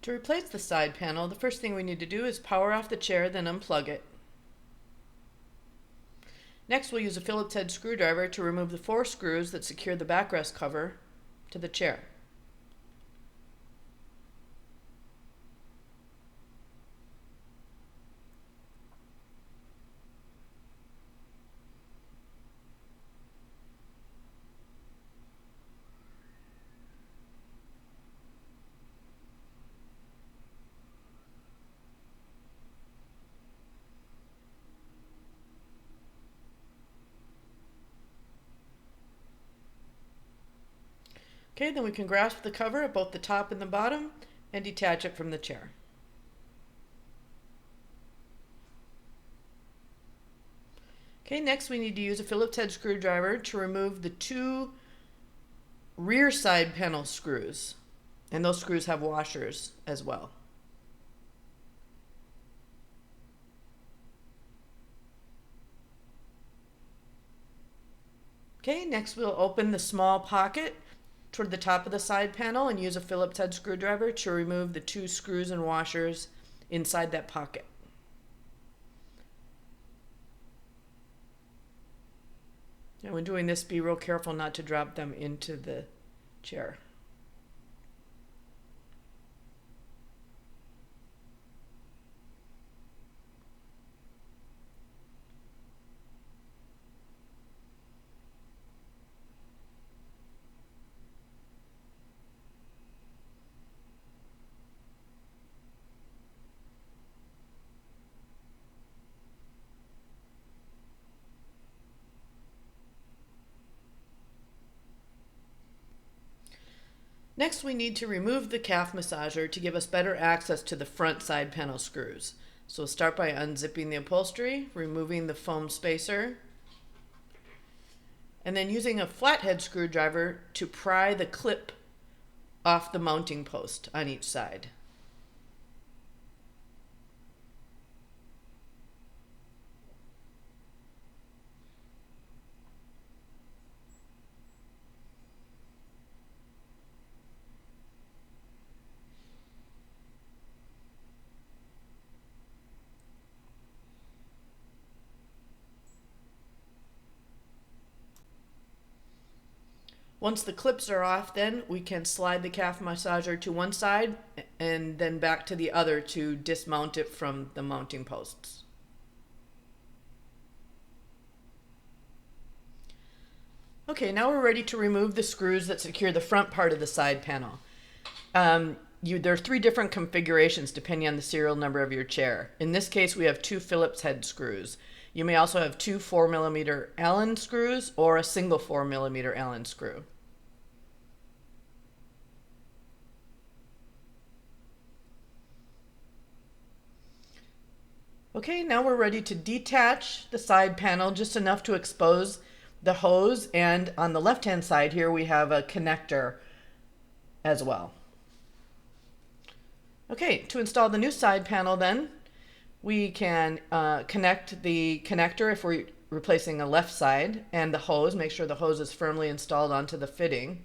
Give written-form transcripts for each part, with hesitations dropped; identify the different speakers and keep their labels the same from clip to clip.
Speaker 1: To replace the side panel, the first thing we need to do is power off the chair, then unplug it. Next, we'll use a Phillips head screwdriver to remove the 4 screws that secure the backrest cover to the chair. Okay, then we can grasp the cover at both the top and the bottom and detach it from the chair. Okay, next we need to use a Phillips head screwdriver to remove the 2 rear side panel screws. And those screws have washers as well. Okay, next we'll open the small pocket toward the top of the side panel and use a Phillips head screwdriver to remove the 2 screws and washers inside that pocket. And when doing this, be real careful not to drop them into the chair. Next, we need to remove the calf massager to give us better access to the front side panel screws. So we'll start by unzipping the upholstery, removing the foam spacer, and then using a flathead screwdriver to pry the clip off the mounting post on each side. Once the clips are off, then we can slide the calf massager to one side and then back to the other to dismount it from the mounting posts. Okay, now we're ready to remove the screws that secure the front part of the side panel. There are 3 different configurations depending on the serial number of your chair. In this case, we have 2 Phillips head screws. You may also have 2 4mm Allen screws or a single 4mm Allen screw. Okay, now we're ready to detach the side panel just enough to expose the hose, and on the left-hand side here we have a connector as well. Okay, to install the new side panel then, we can connect the connector if we're replacing a left side, and the hose. Make sure the hose is firmly installed onto the fitting.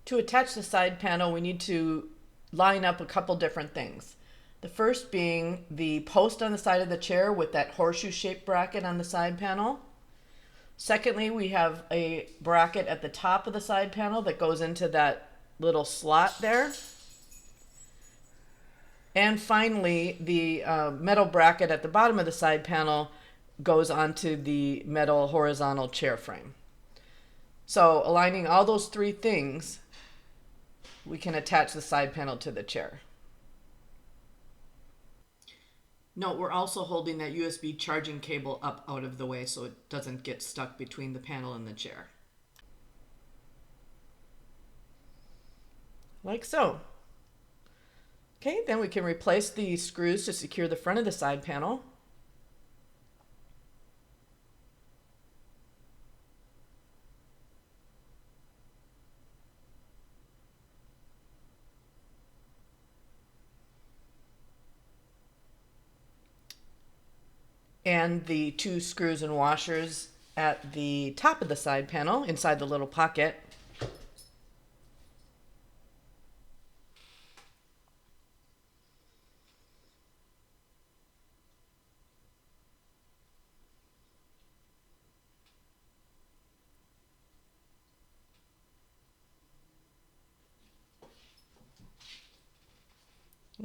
Speaker 1: To attach the side panel, we need to line up a couple different things. The first being the post on the side of the chair with that horseshoe-shaped bracket on the side panel. Secondly, we have a bracket at the top of the side panel that goes into that little slot there. And finally, the metal bracket at the bottom of the side panel goes onto the metal horizontal chair frame. So aligning all those 3 things, we can attach the side panel to the chair. Note, we're also holding that USB charging cable up out of the way so it doesn't get stuck between the panel and the chair. Like so. Okay, then we can replace the screws to secure the front of the side panel. And the 2 screws and washers at the top of the side panel inside the little pocket.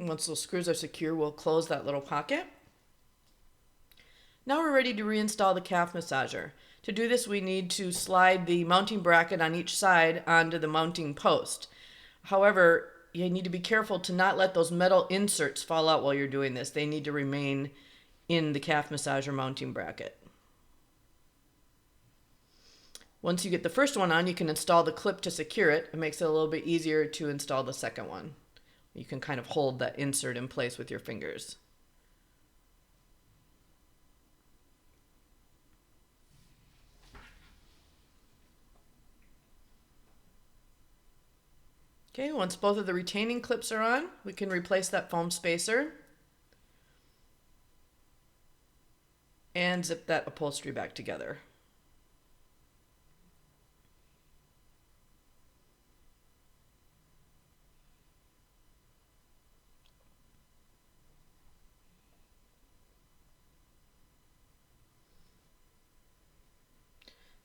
Speaker 1: Once those screws are secure, we'll close that little pocket. Now we're ready to reinstall the calf massager. To do this, we need to slide the mounting bracket on each side onto the mounting post. However, you need to be careful to not let those metal inserts fall out while you're doing this. They need to remain in the calf massager mounting bracket. Once you get the first one on, you can install the clip to secure it. It makes it a little bit easier to install the second one. You can kind of hold that insert in place with your fingers. Okay, once both of the retaining clips are on, we can replace that foam spacer and zip that upholstery back together.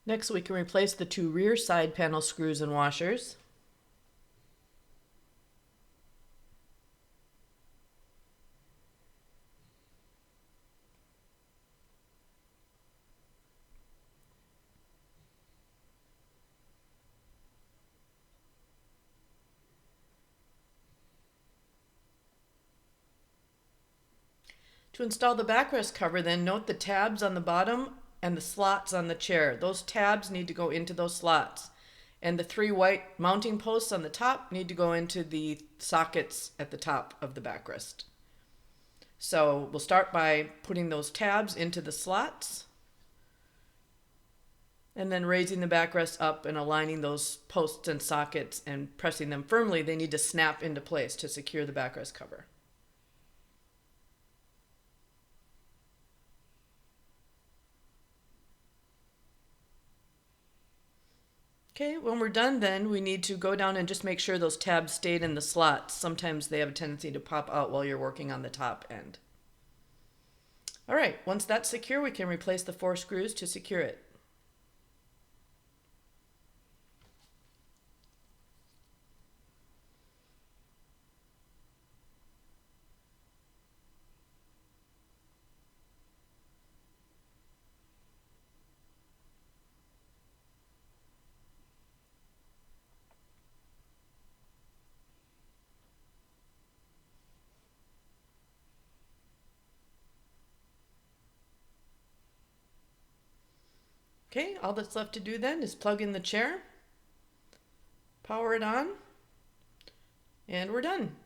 Speaker 1: Next, we can replace the two rear side panel screws and washers. To install the backrest cover, then note the tabs on the bottom and the slots on the chair. Those tabs need to go into those slots. And the three white mounting posts on the top need to go into the sockets at the top of the backrest. So we'll start by putting those tabs into the slots and then raising the backrest up and aligning those posts and sockets and pressing them firmly. They need to snap into place to secure the backrest cover. Okay, when we're done then, we need to go down and just make sure those tabs stayed in the slots. Sometimes they have a tendency to pop out while you're working on the top end. All right, once that's secure, we can replace the 4 screws to secure it. Okay, all that's left to do then is plug in the chair, power it on, and we're done.